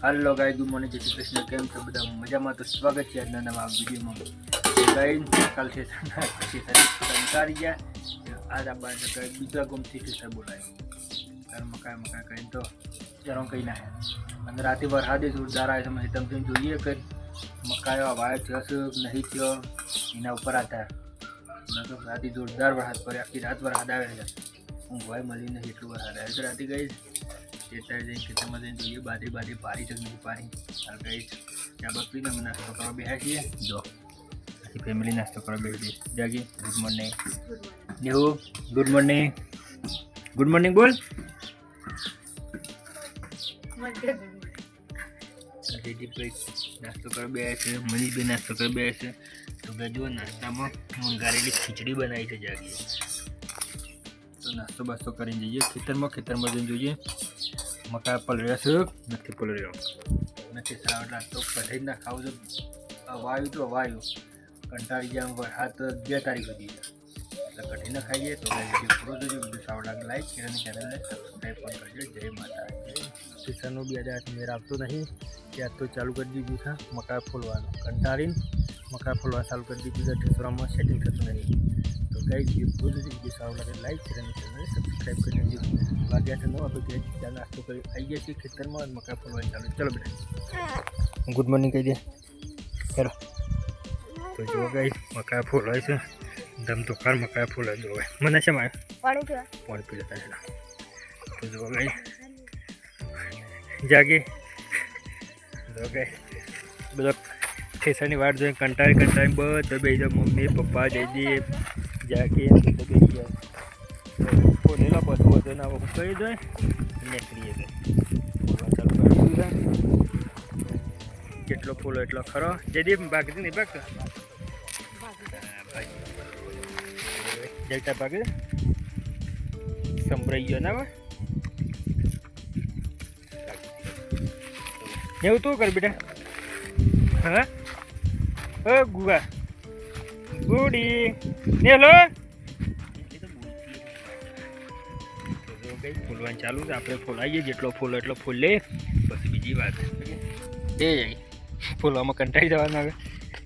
Hello guys, good morning. जय श्री कृष्ण। केम छो बधा मजामां? तो स्वागत है आजना नवा विडियोमां। गाइस काल से निकाली गया आज आप बीजा गुमथी से बोलायो कारण मकाई कहीं तो जरा कहीं ना है अंदर रात वरसाद जोरदार आए समय तम જોઈએ કે મકાઈઓ વાય થયો નહીં થયો એના ઉપર આધાર ન તો રાતે જોરદાર વરસાદ પડે આખી રાત વરસાદ આવે છે ઊંઘવાય મળી નહીં એટલું વરસાદ આવે તો રાતે ગઈ ખેતર જઈને ખેતરમાં જઈને જોઈએ બાદે પારી જગ્યાએ પારી હાલ ગઈ ત્યાં બકરીને અમે નાસ્તો કરવા બેઠા છીએ જો આખી ફેમિલી નાસ્તો કરવા બેઠી જાગી ગુડ મોર્નિંગ નેહુ ગુડ મોર્નિંગ બોલ જયદીપભાઈ નાસ્તો કરવા બેઠા છે મનીષભાઈ નાસ્તો કરવા બેઠા છે તો ગજો નાસ્તામાં વંગારેલી ખીચડી બનાવી છે જાગી તો નાસ્તો બાસ્તો કરીને જઈએ ખેતરમાં જઈને જોઈએ મકા પલળ્યા છે નથી પલળ્યો નથી સાવ નાસ્તો કઢાઈ ના ખાવું છે વાયુ કંટાળી ગયા વરસાદ 2 તારીખ સુધી એટલે કઢી ના ખાઈએ તો પૂરો જોજો બધું સાવડા લાઈક અને ચેનલને સબસ્ક્રાઈબ પણ કરજો જય માતા કિસાનનો બી આજે મેર આવતો નહીં ત્યાં તો ચાલુ કરી દીધું છે મકા ફોલવાનું કંટાળીને મકા ફોલવા ચાલુ કરી દીધું છે ઠેસરામાં સેટિંગ થતું નહીં તો ગાઈસ પૂરો જોજો સાવડા લાઈક અને ચેનલને સબસ્ક્રાઈબ કરી દેજો વાગ્યા છે 9 વાગે ત્યાં નાસ્તો કરી આવી ગયા છીએ ખેતરમાં મકા ફોલવા ચાલુ ચલો બેટા ગુડ મોર્નિંગ કહી દે ચલો તો જો ગાઈસ મકા ફોલવાય છે દમ તો કાર મકા ફૂલા જોવે મને છે મારે પાણી પી લેતા છે તો જો ગઈ જાગી જો ગઈ બધો ઠેસાની વાટ જોઈને કંટાળી બધા બે જો મમ્મી પપ્પા જઈ જાગી તો બે ગયા ફોલેલા બધું હતું ના હું કહી દઉં નીકળીએ છે જેટલો ફૂલો એટલો ખરો જયદીપ બાકી નહીં બાકી જલટા પાકે સંભળાઈ ગયો ના એવું તું કર બેટા હા ગુગા ગુડી હેલો ફૂલવાનું ચાલુ છે આપણે ફૂલાઈએ જેટલો ફૂલો એટલો ફૂલ લે પછી બીજી વાત એ જાય ફૂલવામાં કંટાળી જવાનું હવે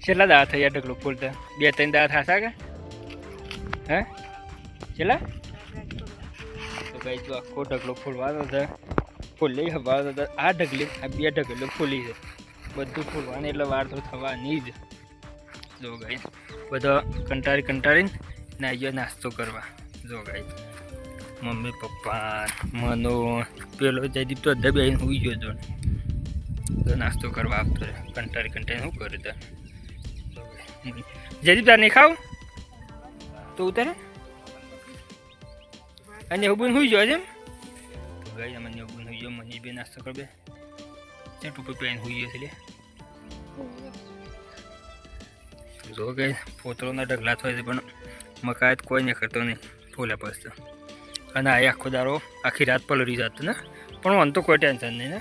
છેલ્લા દાડા થયા ઢગલો ફૂલતા 2-3 દાડા થશે કે હે ચલા તો ભાઈ જો આખો ઢગલો ફૂલવાનો છે ફૂલી હવાનો છે આ ઢગલી આ 2 ઢગલો ફૂલી છે બધું ફૂલવાની એટલે વાર તો થવાની જ જો ગાઈ બધો કંટાળીને ના ગયો નાસ્તો કરવા જો ગાઈ મમ્મી પપ્પા મનો પેલો જયદીપ તો અધા બેહીને હોઈ ગયો તો નાસ્તો કરવા આવતો રહે કંટાળીને શું કરે તો જયદીપ તાર નહીં ખાવ તો ઉતારે અને ઉબન હોઈ જાય એમ તો ગાઈ અમને ઉબન હોઈ ગયો મને બે નાસ્તો કરબે ત્યાં ટૂંકું પહેરીને હોઈ ગયો છે લે જો ગાઈ પોતળોના ઢગલા થાય છે પણ મકાત કોઈ નહીં કરતો નહીં ફૂલ્યા પછી અને આ આખો દારો આખી રાત પલળી જતો ને પણ મને તો કોઈ ટેન્શન નહીં ને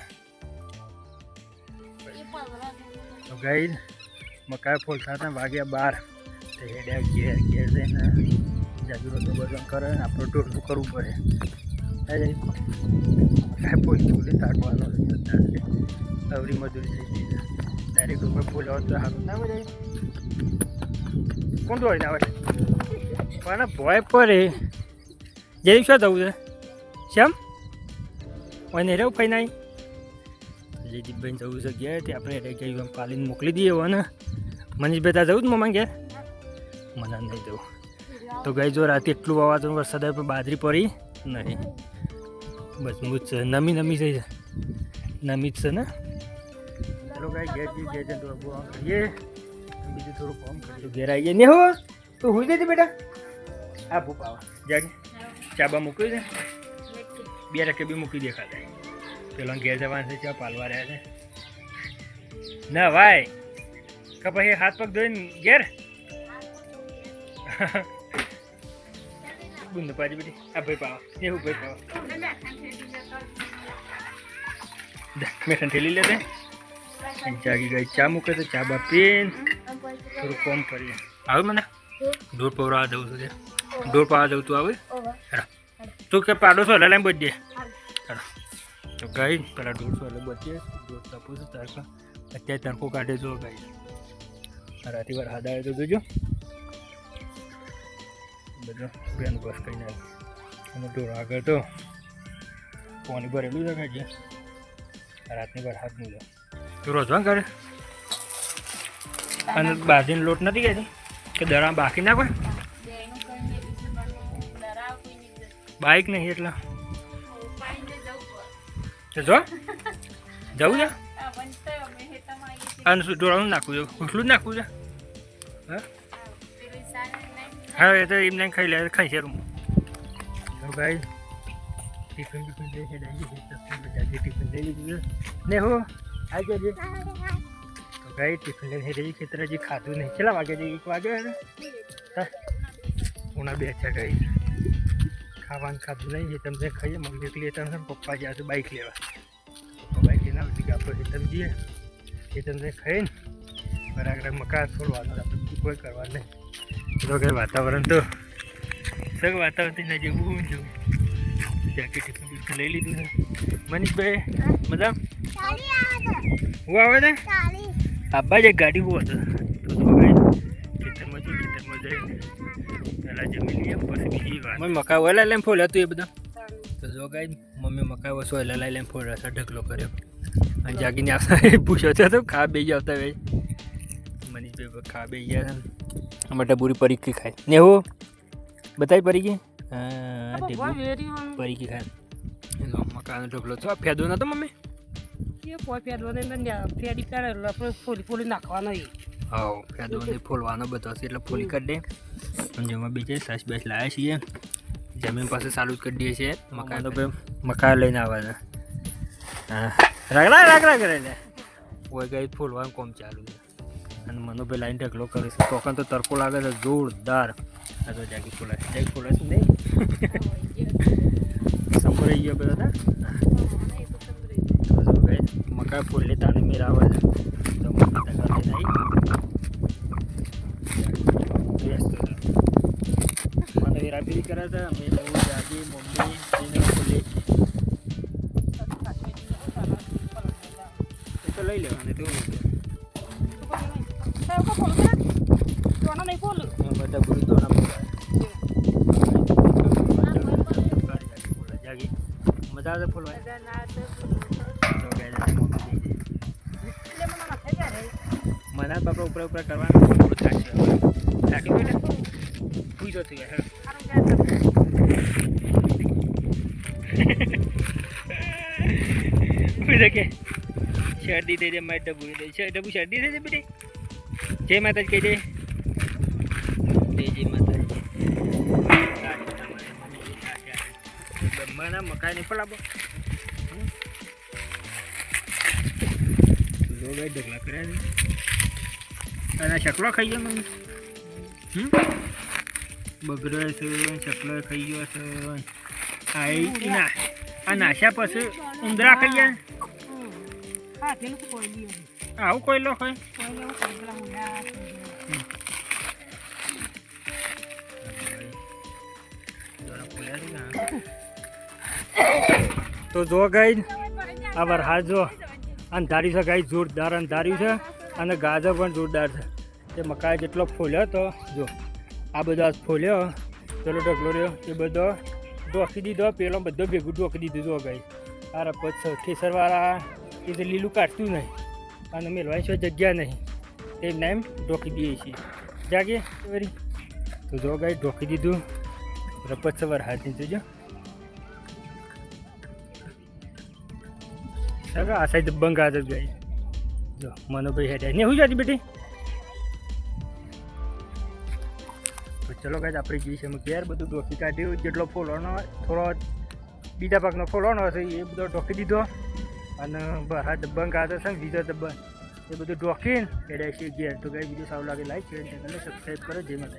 તો ગાઈ મકાઈ ફૂલતા હતા વાગ્યા 12 હેડ્યા ઘેર જઈને જાગીરો તો બધું કરે ને આપણે ટોટલું કરવું પડે ફૂલી કાઢવાનો અવરી મજૂરી થઈ ગઈ ડાયરેક્ટ ઉપર ફૂલ આવતો સારું ના મજા કોણ દોડી ના આવે પણ ભોય પડે જેવી શું થવું છે શ્યામ અને રહેવું ફઈ નાઈ જયદીપભાઈને જવું છે ઘેર તે આપણે એટલે પાલીને મોકલી દઈએ હોય ને મનીષભાઈ ત્યાં જવું જ મમ્મા ઘેર મને નહીં જવું તો ગઈ જો રાતે એટલું વાવાઝોડું વરસાદ આવ્યો પણ બાજરી પડી નહીં બસ મૂજ છે નમી છે નમી જ છે ને ચલો ગાઈ ઘેર જઈને થોડું કરીએ બીજું થોડું કામ કરીએ ઘેર આવી જાય ને હો તું હોઈ જતી બેટા હા ભૂપાવા જાગે ચાબા મૂક્યું છે 2 રકે બી મૂકી દે ખાતે પેલા ઘેર જવાનું છે ચા પાલવા રહ્યા છે ના ભાઈ કે પછી હાથ પગ ધોઈને ઘેર બુંદ પાડી બેટી આ ભાઈ પાવા એવું ભાઈ પાવા મેં ઠેલી લેતે જાગી ગઈ ચા મૂકે તો ચા બા પીને થોડું કોમ કરીએ આવે મને ઢોર પવરા જવું છે ઢોર પાવા જવું તું આવે તું કે પાડો છો લલાઈ બધી તો ગાઈ પેલા 150 એટલે બચે 150 પૂછું તડકા અત્યારે તડકો કાઢે જો ગાઈ રાતી વાર હાદાય તો જોજો બધો બેન બસ કઈ નાખે અને ઢોર આગળ તો પાણી ભરેલું છે કાઢીએ રાતની વાર હાથ નહીં તું રોજવા કરે અને બાજીનો લોટ નથી કહેતી કે દડા બાકી ના કોઈ બાઈક નહીં એટલે જો જવું છે અને શું ઢોળાનું નાખવું છે ઘૂસલું જ નાખવું છે હા એ તો એમને ખાઈ લે ખાઈ છે રૂમ ભાઈ ટિફિન ટિફિન લઈ છે ટિફિન લઈ લીધું ને હો આવી જજે તો ભાઈ ટિફિન લઈને રહી ખેતર હજી ખાધું નહીં કેટલા વાગે જઈએ 1 વાગ્યો ને ઉના 2 છે ગઈ ખાવાનું ખાધું નહીં એ તમને ખાઈએ મમ્મી એકલી તમે પપ્પા જ્યાં તો બાઇક લેવા પપ્પા બાઇક લઈને આવી આપણે ખેતર જઈએ ખેતરને ખાઈને બરાબર મકાન છોડવાનું આપણે કોઈ કરવા નહીં તો કંઈ વાતાવરણ તો સગ વાતાવરણથી જેવું છું જાકે ટિફિન ટિફિન લઈ લીધું છે મનીષભાઈ મજા હું આવે છે આબા જ ગાડી હું હતો તો ખેતરમાં જઈને પહેલાં જમી લઈએ પછી બીજી વાત મમ્મી મકાઈ ઓલા લઈને ફોલ્યા હતું એ બધા તો જો ગાઈ મમ્મી મકાઈ વસો ઓલા લઈને ફોલ્યા હતા ઢગલો કર્યો અને જાગીને આવતા પૂછ્યો તો ખા બે આવતા ભાઈ મનીષભાઈ ખા બે ગયા છે માટે પૂરી પરીકી ખાય ને હો બતાવી પરીકી હા પરીકી ખાય એનો મકાનો ઢગલો છો ફેદો નતો મમ્મી ફોલી નાખવાનો હા ફેદો ને ફોલવાનો બધો છે એટલે ફોલી કરી દે જેમાં બીજે સાસ બેસ લાવ્યા છીએ જમીન પાસે ચાલુ જ કરી દઈએ છીએ મકાન તો મકાન લઈને આવવાના હા રાગડા કરે લે કોઈ કઈ ફોલવાનું કોમ ચાલુ છે અને મનોભાઈ લાઈન ઢગલો કરે છે તોકન તો તડકો લાગે છે જોરદાર આ તો જાગી ફોલાશે નહીં સંભળાઈ ગયો બધા મકાઈ ફૂલ તાને મેર આવે છે તો મને વેરાપીરી કરે છે અમે બહુ જાગી મમ્મી એને ફૂલે એ તો લઈ લેવાને તો બધા પૂરી દોણા જાગી મજા આવે ફૂલવા મના બાપા ઉપર કરવાનું થોડું થાકશે થાકી બેટા પૂઈ જો થઈ ગયા કે શરદી થઈ જાય મારી ડબ્બુ ડબ્બુ શરદી થઈ જાય બેટી જય માતાજી કહી દે જય માતાજી મના મકાઈ નહીં ફલાવો ભાઈ ઢગલા કર્યા છે અને શકલો ખાઈ ગયો મમ્મી બગડો છે શકલો ખાઈ ગયો છે આ નાશા પછી ઉંદરા ખાઈ ગયા આવું કોઈ લો ખાય તો જો ગઈ આ વરસાદ જો અંધારી છે ગાય જોરદાર અંધાર્યું છે અને ગાજર પણ જોરદાર છે એ મકાઈ જેટલો ફોલ્યો તો જો આ બધો ફોલ્યો પેલો ઢગલો રહ્યો એ બધો ઢોકી દીધો પેલો બધો ભેગું ઢોકી દીધું જો ગાય અરે પછી ઠેસરવાળા એ તો લીલું કાઢતું નહીં અને મેળવાની કોઈ જગ્યા નહીં એ નામ ઢોકી દઈએ છીએ જાગે વરી તો જો ગાય ઢોકી દીધું રપત સવાર હાથ દીધું જો આ સાઈડ બંગા જ ગઈ જો મનોભાઈ હેઠે ને શું જતી બેટી તો ચલો ગાય આપણે જઈએ છીએ ક્યારે બધું ઢોકી કાઢ્યું જેટલો ફોલવાનો હોય થોડો બીજા પાકનો ફોલવાનો હશે એ બધો ઢોકી દીધો અને બહાર બંગા તો સંગ દીધો તો એ બધું ઢોકીને હેડે છે ઘેર તો ગાય બીજું સારું લાગે લાઈક શેર ચેનલને સબસ્ક્રાઈબ કરો જય માતા